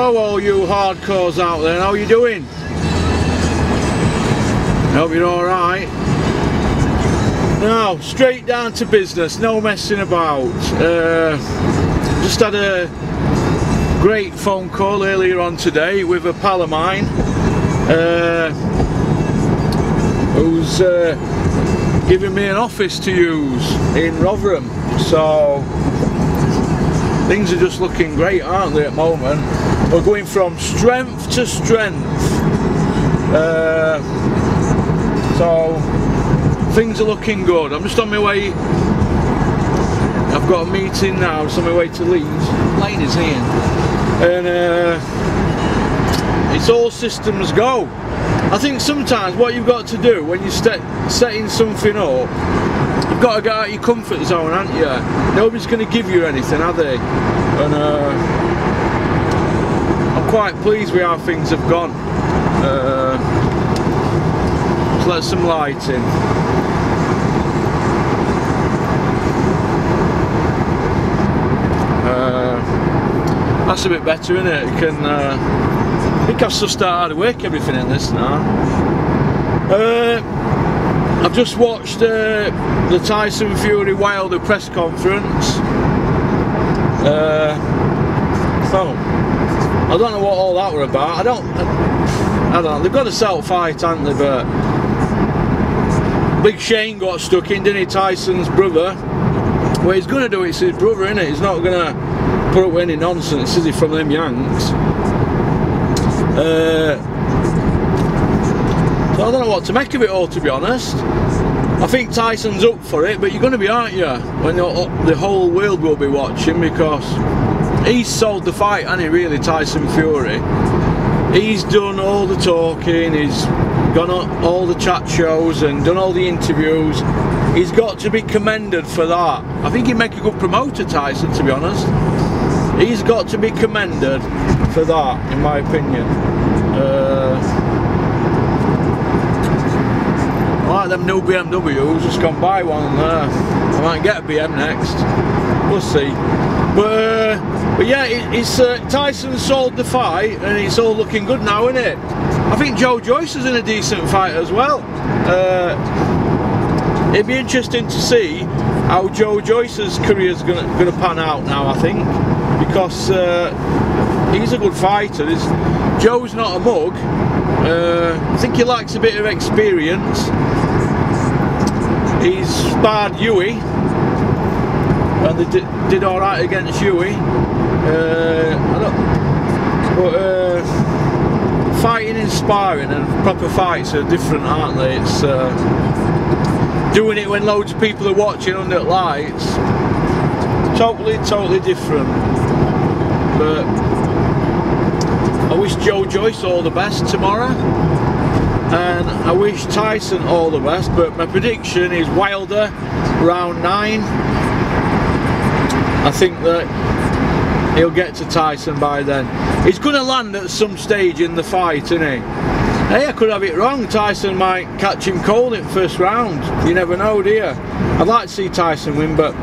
Hello all you hardcores out there, how are you doing? Hope you're alright. Now, straight down to business, no messing about. Just had a great phone call earlier on today with a pal of mine who's giving me an office to use in Rotherham. So things are just looking great, aren't they, at the moment? We're going from strength to strength. So things are looking good. I'm just on my way. I've got a meeting now, just on my way to Leeds. Lane is here. And it's all systems go. I think sometimes what you've got to do when you're setting something up, you've got to get out of your comfort zone, haven't you? Nobody's going to give you anything, are they? And I'm quite pleased with how things have gone. Let's let some light in. That's a bit better, isn't it? You can, I think I've just started to work everything in this now. I've just watched the Tyson Fury Wilder press conference. So I don't know what all that were about. I don't know. They've got to sell fight, haven't they? But Big Shane got stuck in, didn't he? Tyson's brother. Well, he's going to do it. It's his brother, isn't it? He's not going to put up with any nonsense, is he, from them Yanks? So I don't know what to make of it all, to be honest. I think Tyson's up for it, but you're going to be, aren't you, when the whole world will be watching, because he's sold the fight, hasn't he, really, Tyson Fury? He's done all the talking, he's gone on all the chat shows and done all the interviews. He's got to be commended for that. I think he'd make a good promoter, Tyson, to be honest. He's got to be commended for that, in my opinion. I like them new BMWs, just gone buy one. I might get a BM next. We'll see. But yeah, it's Tyson sold the fight, and it's all looking good now, isn't it? I think Joe Joyce is in a decent fight as well. It'd be interesting to see how Joe Joyce's career is gonna pan out now, I think, because he's a good fighter. Joe's not a mug. I think he likes a bit of experience. He's sparred Huey, and they did all right against Huey. Fighting and sparring and proper fights are different, aren't they? It's doing it when loads of people are watching under lights. Totally different. But I wish Joe Joyce all the best tomorrow, and I wish Tyson all the best. But my prediction is Wilder round 9. I think that he'll get to Tyson by then. He's going to land at some stage in the fight, isn't he? Hey, I could have it wrong. Tyson might catch him cold in the first round. You never know, do you? I'd like to see Tyson win, but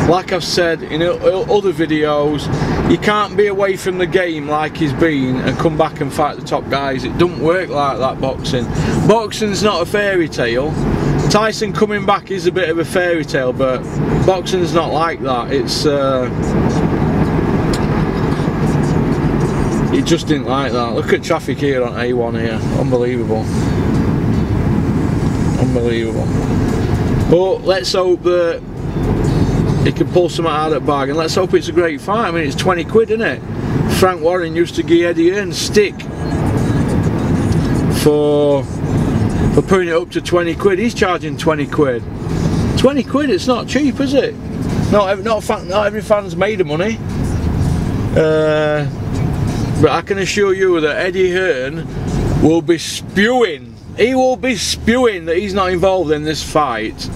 like I've said in other videos, you can't be away from the game like he's been and come back and fight the top guys. It doesn't work like that, boxing. Boxing's not a fairy tale. Tyson coming back is a bit of a fairy tale, but boxing's not like that. It's it just didn't like that. Look at traffic here on A1 here. Unbelievable. Unbelievable. But let's hope that he can pull something out of that bargain. Let's hope it's a great fight. I mean, it's 20 quid, isn't it? Frank Warren used to give Eddie Hearn's stick for putting it up to 20 quid. He's charging 20 quid. 20 quid, it's not cheap, is it? Not every fan's made of money. But I can assure you that Eddie Hearn will be spewing. He will be spewing that he's not involved in this fight.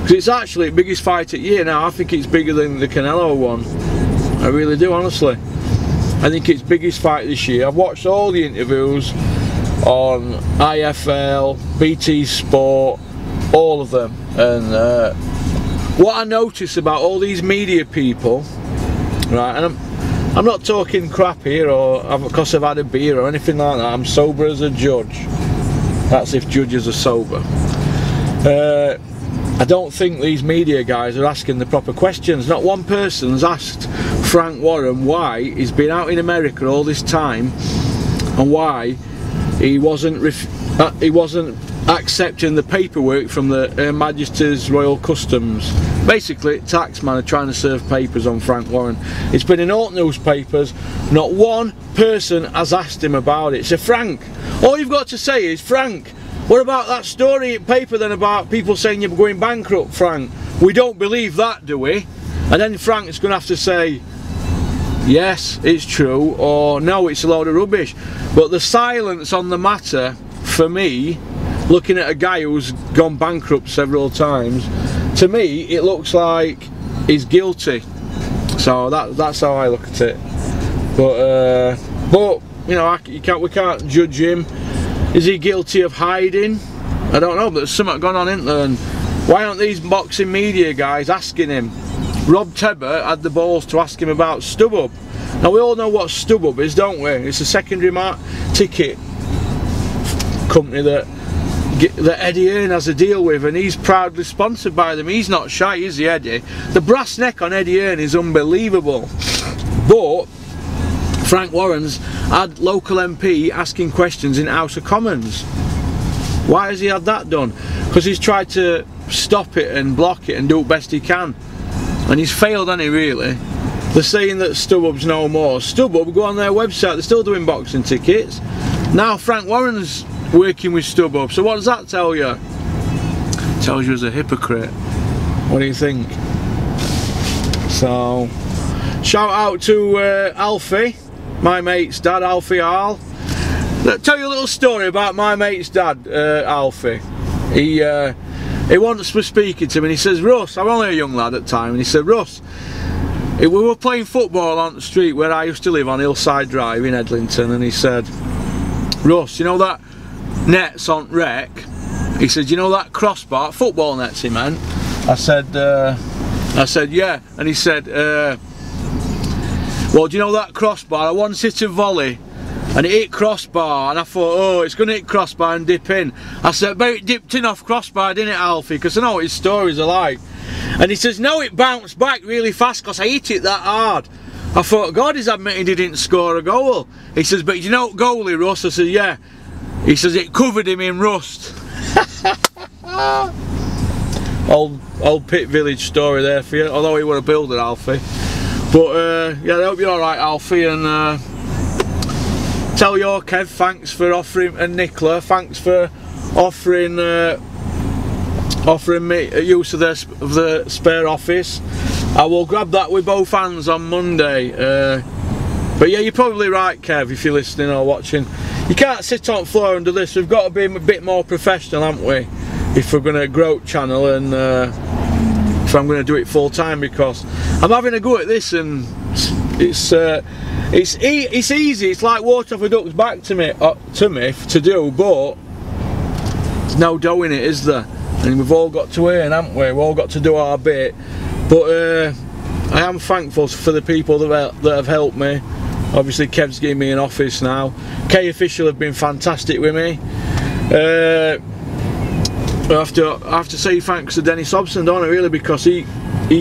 Because it's actually the biggest fight of the year now. I think it's bigger than the Canelo one. I really do, honestly. I think it's biggest fight this year. I've watched all the interviews on IFL, BT Sport, all of them. And what I notice about all these media people, right, and I'm not talking crap here or because I've had a beer or anything like that. I'm sober as a judge. That's if judges are sober. I don't think these media guys are asking the proper questions. Not one person's asked Frank Warren why he's been out in America all this time and why he wasn't accepting the paperwork from the Her Majesty's Royal Customs. Basically, taxman are trying to serve papers on Frank Warren. It's been in all newspapers. Not one person has asked him about it. So Frank, all you've got to say is, Frank, what about that story in paper then about people saying you're going bankrupt, Frank? We don't believe that, do we? And then Frank's going to have to say, yes, it's true, or no, it's a load of rubbish. But the silence on the matter, for me, looking at a guy who's gone bankrupt several times, to me, it looks like he's guilty. So that's how I look at it. But you know, we can't judge him. Is he guilty of hiding? I don't know, but there's something going on, isn't there? And why aren't these boxing media guys asking him? Rob Tebber had the balls to ask him about StubHub. Now we all know what StubHub is, don't we? It's a secondary ticket company that Eddie Hearn has a deal with, and he's proudly sponsored by them. He's not shy, is he, Eddie? The brass neck on Eddie Hearn is unbelievable. But Frank Warren's had local MP asking questions in House of Commons. Why has he had that done? Because he's tried to stop it and block it and do the best he can, and he's failed, hasn't he, really? They're saying that StubHub's no more. StubHub, go on their website, they're still doing boxing tickets. Now Frank Warren's working with StubHub, so what does that tell you? It tells you as a hypocrite. What do you think? So, shout out to Alfie, my mate's dad, Alfie Arl. I'll tell you a little story about my mate's dad, Alfie. He once was speaking to me and he says, Russ, I'm only a young lad at the time, and he said, Russ, we were playing football on the street where I used to live on Hillside Drive in Edlington, and he said, Russ, you know that net's on rec? He said, you know that crossbar, football nets he meant. I said yeah, and he said, well, do you know that crossbar? I once hit a volley and it hit crossbar, and I thought, oh, it's going to hit crossbar and dip in. I said, but it dipped in off crossbar, didn't it, Alfie? Because I know what his stories are like. And he says, no, it bounced back really fast because I hit it that hard. I thought, God, he's admitting he didn't score a goal. He says, but you know goalie, Russ? I said, yeah. He says, it covered him in rust. old Pit Village story there for you, although he was a builder, Alfie. But yeah, I hope you're alright, Alfie, and tell your Kev thanks for offering, and Nicola, thanks for offering me use of the spare office. I will grab that with both hands on Monday. But yeah, you're probably right, Kev, if you're listening or watching. You can't sit on the floor and do this. We've got to be a bit more professional, haven't we? If we're going to grow the channel, and if I'm going to do it full time, because I'm having a go at this, and it's easy. It's like water off a duck's back to me to do, but there's no dough in it, is there? And we've all got to earn, haven't we? We've all got to do our bit. But I am thankful for the people that have helped me. Obviously, Kev's giving me an office now. K Official have been fantastic with me. I have to say thanks to Dennis Hobson, don't I, really, because he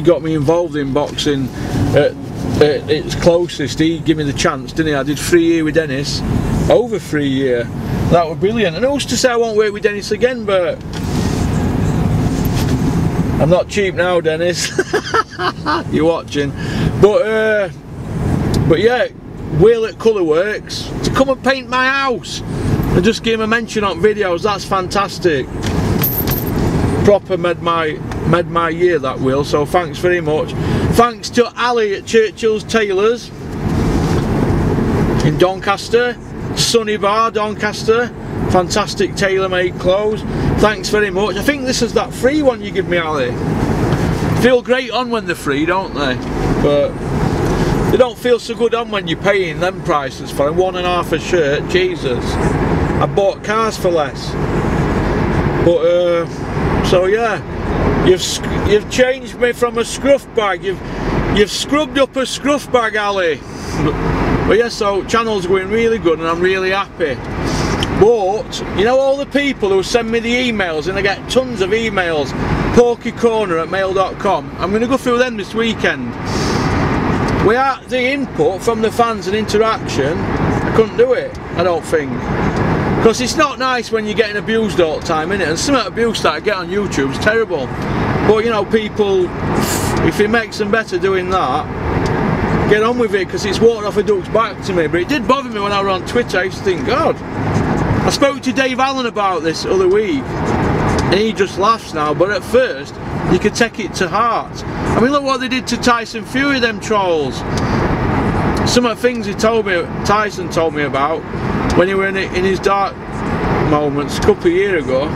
got me involved in boxing at its closest. He gave me the chance, didn't he? I did 3 years with Dennis, over 3 years. That was brilliant. And who's to say I won't work with Dennis again, but I'm not cheap now, Dennis. You're watching. But yeah, Will at Colourworks to come and paint my house and just give him a mention on videos. That's fantastic. Proper made my year, that Will, so thanks very much. Thanks to Ali at Churchill's Tailors in Doncaster, Sunny Bar, Doncaster. Fantastic tailor-made clothes. Thanks very much. I think this is that free one you give me, Ali. Feel great on when they're free, don't they? But they don't feel so good on when you're paying them prices for them. 1.5 a shirt. Jesus, I bought cars for less. But so yeah, you've changed me from a scruff bag. You've scrubbed up a scruff bag, Ali. But yeah, so channel's going really good and I'm really happy. But you know, all the people who send me the emails, and I get tons of emails, porkycorner@mail.com, I'm going to go through them this weekend. Without the input from the fans and interaction, I couldn't do it, I don't think. Because it's not nice when you're getting abused all the time, innit? And some of the abuse that I get on YouTube is terrible. But you know, people, if it makes them better doing that, get on with it, because it's water off a duck's back to me. But it did bother me when I was on Twitter. I used to think, God. I spoke to Dave Allen about this the other week, and he just laughs now, but at first you could take it to heart. I mean, look what they did to Tyson Fury, them trolls. Some of the things Tyson told me about when he were in his dark moments a couple of years ago.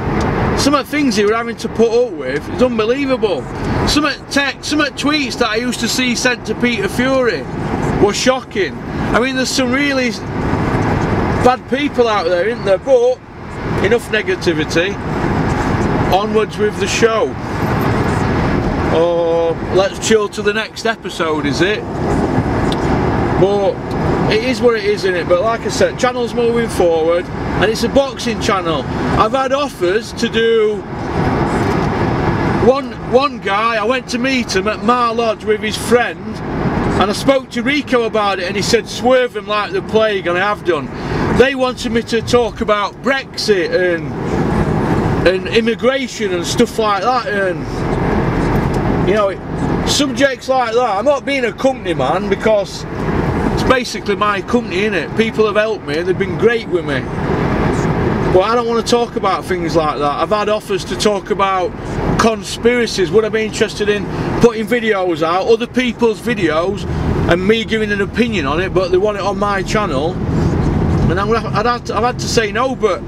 Some of the things he were having to put up with is unbelievable. Some of the tweets that I used to see sent to Peter Fury were shocking. I mean, there's some really bad people out there, isn't there? But enough negativity. Onwards with the show. Or let's chill to the next episode, is it? But it is what it is, isn't it? But like I said, channel's moving forward, and it's a boxing channel. I've had offers to do one guy. I went to meet him at Mar Lodge with his friend, and I spoke to Rico about it, and he said swerve him like the plague, and I have done. They wanted me to talk about Brexit and immigration and stuff like that, and you know, subjects like that. I'm not being a company man, because it's basically my company, innit? People have helped me, they've been great with me. But I don't want to talk about things like that. I've had offers to talk about conspiracies. Would I be interested in putting videos out, other people's videos, and me giving an opinion on it, but they want it on my channel? And I've had to say no, but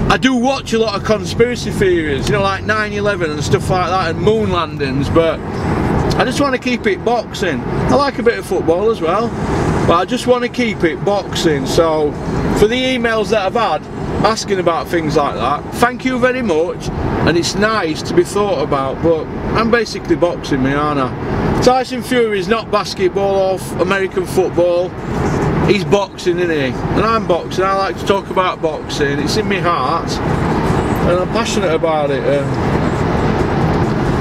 I do watch a lot of conspiracy theories, you know, like 9/11 and stuff like that, and moon landings, but I just want to keep it boxing. I like a bit of football as well, but I just want to keep it boxing. So for the emails that I've had asking about things like that, thank you very much, and it's nice to be thought about, but I'm basically boxing, me, aren't I? Tyson Fury is not basketball or American football. He's boxing, isn't he? And I'm boxing. I like to talk about boxing. It's in my heart, and I'm passionate about it.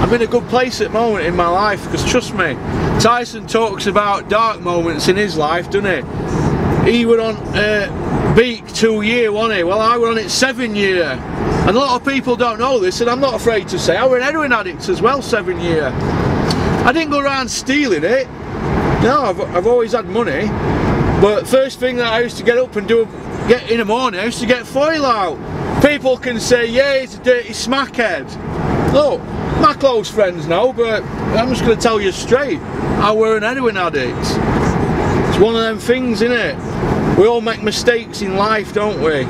I'm in a good place at the moment in my life, because trust me, Tyson talks about dark moments in his life, doesn't he? He were on Beak 2 year, wasn't he? Well, I were on it 7 year. And a lot of people don't know this, and I'm not afraid to say I were an heroin addict as well, 7 year. I didn't go around stealing it. No, I've always had money. But first thing that I used to get up and get in the morning, I used to get foil out. People can say, yeah, he's a dirty smackhead. Look, my close friends know, but I'm just going to tell you straight, I were an heroin addict. It's one of them things, innit? We all make mistakes in life, don't we?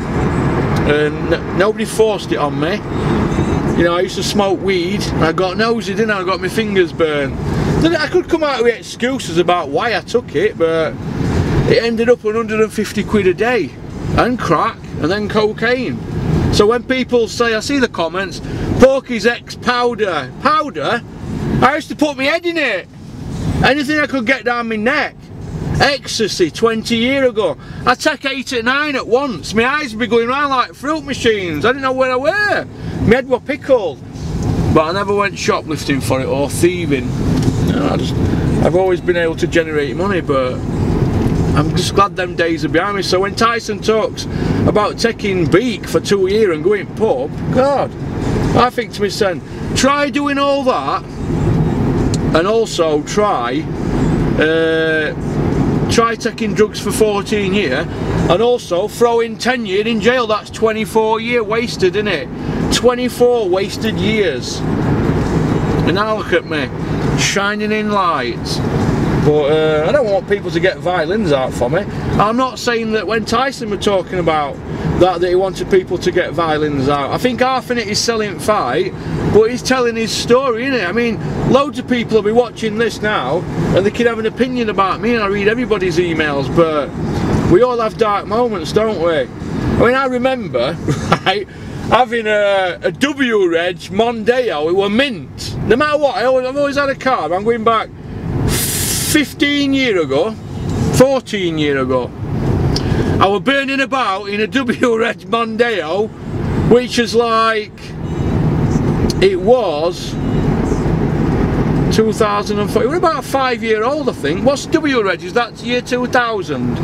And nobody forced it on me. You know, I used to smoke weed, and I got nosy, didn't I? I got my fingers burned. Then I could come out with excuses about why I took it, but it ended up 150 quid a day, and crack, and then cocaine. So when people say, I see the comments, Porky's ex-powder. Powder? I used to put my head in it. Anything I could get down my neck. Ecstasy 20 years ago. I'd take 8 or 9 at once. My eyes would be going around like fruit machines. I didn't know where I were. My head was pickled. But I never went shoplifting for it or thieving. No, I've always been able to generate money, but I'm just glad them days are behind me. So when Tyson talks about taking Beak for 2 years and going pub, God, I think to myself, try doing all that, and also try taking drugs for 14 years, and also throw in 10 years in jail. That's 24 years wasted, isn't it? 24 wasted years. And now look at me, shining in lights. But I don't want people to get violins out for me. I'm not saying that when Tyson was talking about that he wanted people to get violins out. I think half in it is selling fight, but he's telling his story, innit? I mean, loads of people will be watching this now, and they can have an opinion about me, and I read everybody's emails, but we all have dark moments, don't we? I mean, I remember, right, having a W-Reg Mondeo. It was mint. No matter what, I've always had a car. I'm going back 15 years ago, 14 years ago. I was burning about in a W-Reg Mondeo, which is like, it was 2004. It was about 5 years old, I think. What's W-Reg? Is that year 2000?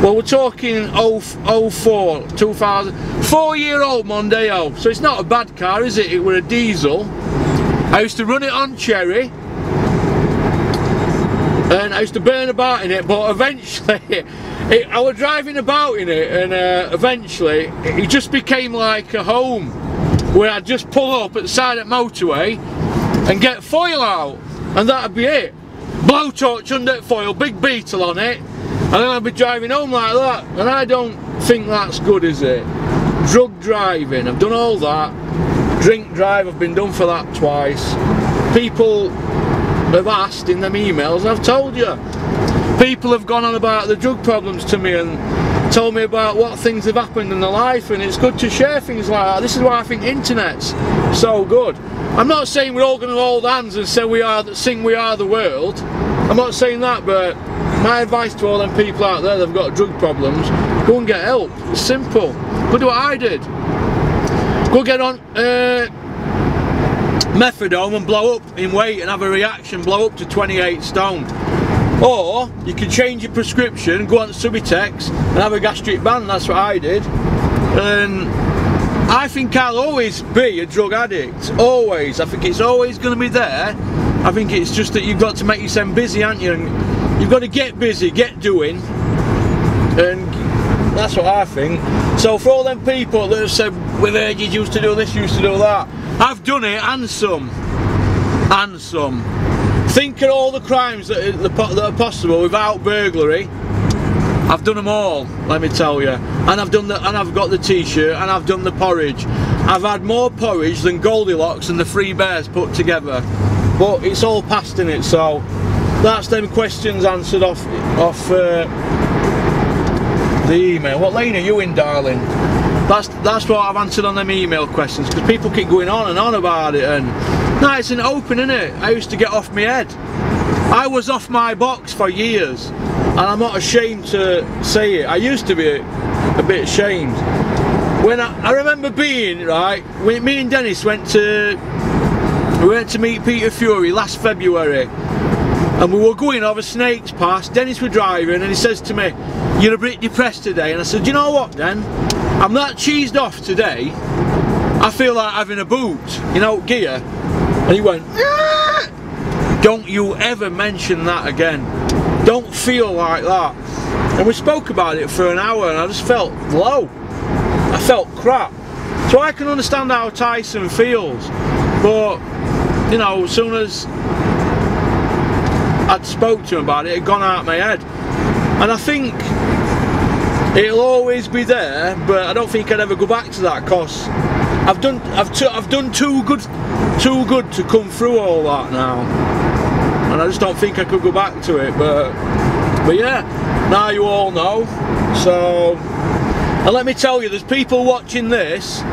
Well, we're talking 04, 2000. 4-year-old Mondeo. So it's not a bad car, is it? It was a diesel. I used to run it on cherry, and I used to burn about in it, but eventually I was driving about in it, and eventually it just became like a home where I'd just pull up at the side of the motorway and get foil out, and that'd be it. Blowtorch under foil, big Beetle on it, and then I'd be driving home like that. And I don't think that's good, is it? Drug driving, I've done all that. Drink drive, I've been done for that twice. People have asked in them emails, I've told you. People have gone on about the drug problems to me and told me about what things have happened in their life, and it's good to share things like that. This is why I think internet's so good. I'm not saying we're all going to hold hands and say sing we are the world. I'm not saying that, but my advice to all them people out there that've got drug problems, go and get help. It's simple. Go do what I did. Go get on methadone and blow up in weight and have a reaction, blow up to 28 stone. Or you can change your prescription, go on to Subutex and have a gastric band. That's what I did. And I think I'll always be a drug addict. Always. I think it's always going to be there. I think it's just that you've got to make yourself busy, haven't you? And you've got to get busy, get doing. And that's what I think. So for all them people that have said, with ages used to do this, used to do that, I've done it, and some. And some. Think of all the crimes that are possible without burglary. I've done them all, let me tell you. And I've done and I've got the t-shirt, and I've done the porridge. I've had more porridge than Goldilocks and the Three Bears put together. But it's all past in it, so that's them questions answered off the email. What lane are you in, darling? That's what I've answered on them email questions, because people keep going on and on about it, and no, it's an open, innit? I used to get off my head. I was off my box for years, and I'm not ashamed to say it. I used to be a bit ashamed. When I remember being, right, when me and Dennis went to meet Peter Fury last February, and we were going over Snakes Pass. Dennis was driving, and he says to me, "You're a bit depressed today." And I said, "You know what, Den? I'm that cheesed off today, I feel like having a boot, you know, gear." And he went, "Ah! Don't you ever mention that again. Don't feel like that." And we spoke about it for an hour, and I just felt low. I felt crap. So I can understand how Tyson feels, but you know, as soon as I'd spoke to him about it, it had gone out of my head. And I think it'll always be there, but I don't think I'd ever go back to that, because I've done too good to come through all that now, and I just don't think I could go back to it. But yeah, now you all know. So, and let me tell you, there's people watching this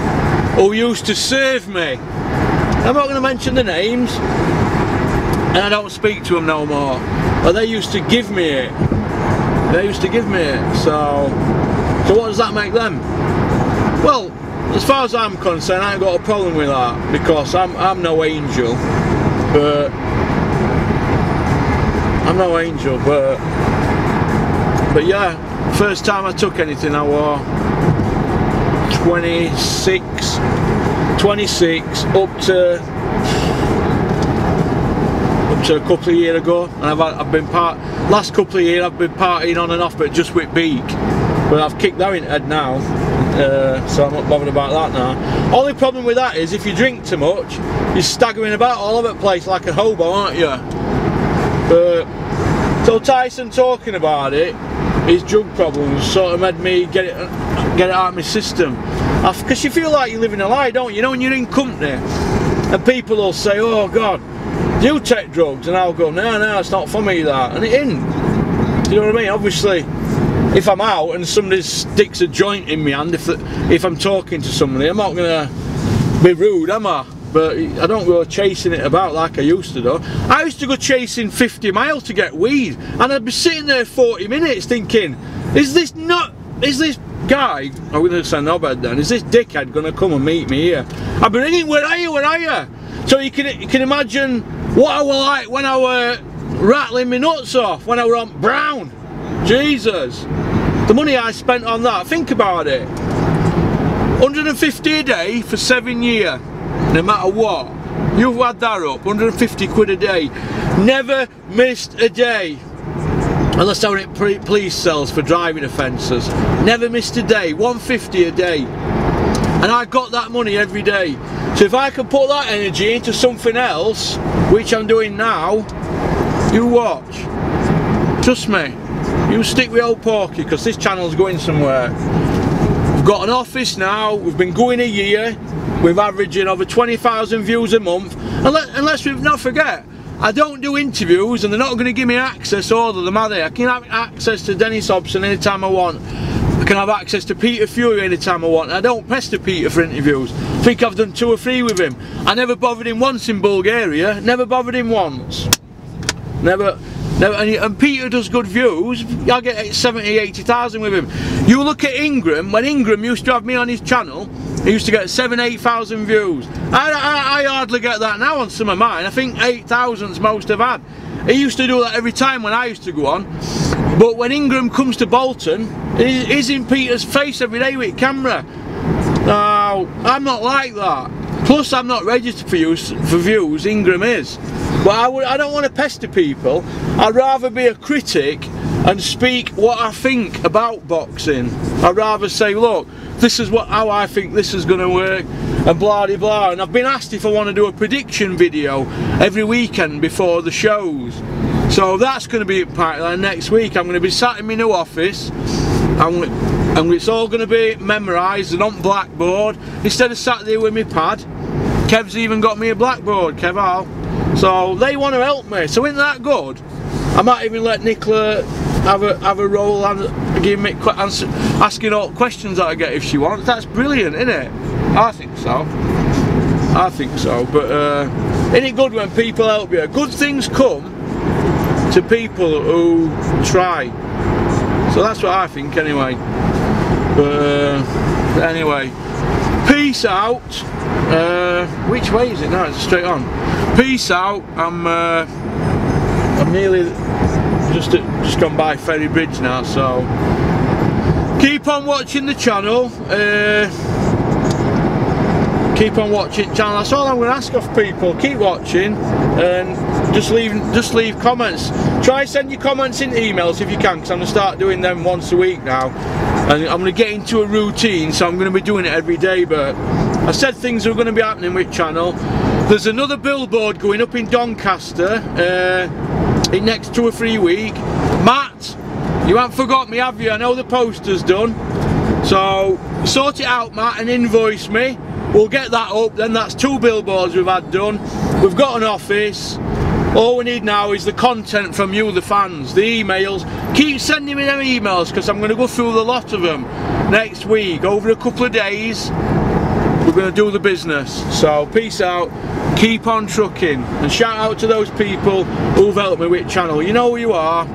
who used to serve me. I'm not going to mention the names, and I don't speak to them no more, but they used to give me it. They used to give me it. So what does that make them? Well, as far as I'm concerned, I ain't got a problem with that, because I'm no angel, but I'm no angel, but yeah, first time I took anything I was 26 up to a couple of years ago, and I've been last couple of years I've been partying on and off, but just with Beak. But I've kicked that in head now, so I'm not bothered about that now. Only problem with that is if you drink too much, you're staggering about all over the place like a hobo, aren't you? So Tyson talking about it, his drug problems sort of made me get it out of my system. Because you feel like you're living a lie, don't you? You know, when you're in company and people will say, "Oh God, do you take drugs?" And I'll go, no, it's not for me that. And it isn't. Do you know what I mean? Obviously, if I'm out and somebody sticks a joint in my hand, if I'm talking to somebody, I'm not going to be rude, am I? but I don't go chasing it about like I used to do. I used to go chasing 50 miles to get weed, and I'd be sitting there 40 minutes thinking, is this guy, I'm going to say knobhead then, is this dickhead going to come and meet me here? I've been ringing, where are you? So you can imagine what I was like when I were rattling my nuts off, when I were on brown. Jesus, the money I spent on that, think about it. 150 a day for 7 years, no matter what. You've had that up, 150 quid a day. Never missed a day. Unless I were in police cells for driving offences. Never missed a day, 150 a day. And I got that money every day. So if I can put that energy into something else, which I'm doing now, you watch. Trust me, you stick with old Porky, because this channel's going somewhere. We've got an office now, we've been going a year, we're averaging over 20,000 views a month. And let's not forget, I don't do interviews, and they're not going to give me access, all of them, are they? I can have access to Dennis Hobson anytime I want. I can have access to Peter Fury anytime I want. I don't pester Peter for interviews. I think I've done 2 or 3 with him. I never bothered him once in Bulgaria. Never bothered him once. Never. And Peter does good views. I get 70, 80,000 with him. You look at Ingram. When Ingram used to have me on his channel, he used to get 7,000, 8,000 views. I hardly get that now on some of mine. I think 8,000's most I've had. He used to do that every time when I used to go on. But when Ingram comes to Bolton, he's in Peter's face every day with camera. Now, I'm not like that. Plus, I'm not registered for views, Ingram is. But I don't want to pester people. I'd rather be a critic and speak what I think about boxing. I'd rather say, look, this is how I think this is going to work, and blah de blah. And I've been asked if I want to do a prediction video every weekend before the shows. So that's going to be part of that next week. I'm going to be sat in my new office, and it's all going to be memorised and on blackboard instead of sat there with my pad. Kev's even got me a blackboard, Kev Al. So they want to help me. So isn't that good? I might even let Nicola have a role and give me asking all questions that I get if she wants. That's brilliant, isn't it? I think so. I think so. But isn't it good when people help you? Good things come to people who try. So that's what I think anyway. But anyway, peace out. Which way is it now? It's straight on. Peace out. I'm nearly just gone by Ferry Bridge now, so keep on watching the channel. Keep on watching the channel. That's all I'm going to ask of people. Keep watching and just leave comments. Try send your comments in emails if you can, because I'm going to start doing them once a week now, and I'm going to get into a routine, so I'm going to be doing it every day. But I said things are going to be happening with channel. There's another billboard going up in Doncaster in next 2 or 3 weeks. Matt, you haven't forgot me, have you? I know the poster's done. So sort it out, Matt, and invoice me. We'll get that up. Then that's 2 billboards we've had done. We've got an office. All we need now is the content from you, the fans, the emails. Keep sending me them emails, because I'm going to go through the lot of them next week. Over a couple of days, we're going to do the business. So peace out, keep on trucking, and shout out to those people who've helped me with channel. You know who you are,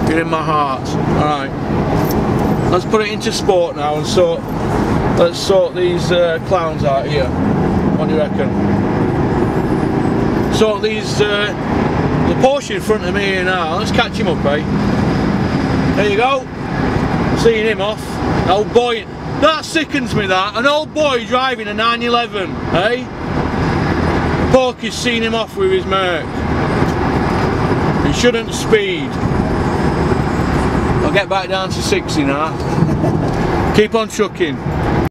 you're in my heart. Alright, let's put it into sport now, and let's sort these clowns out here. What do you reckon? Sort these, the Porsche in front of me here now. Let's catch him up, eh? There you go, seeing him off. Old boy, that sickens me, that. An old boy driving a 911, eh? Porky's seen him off with his Merc. He shouldn't speed. I'll get back down to 60 now. Keep on trucking.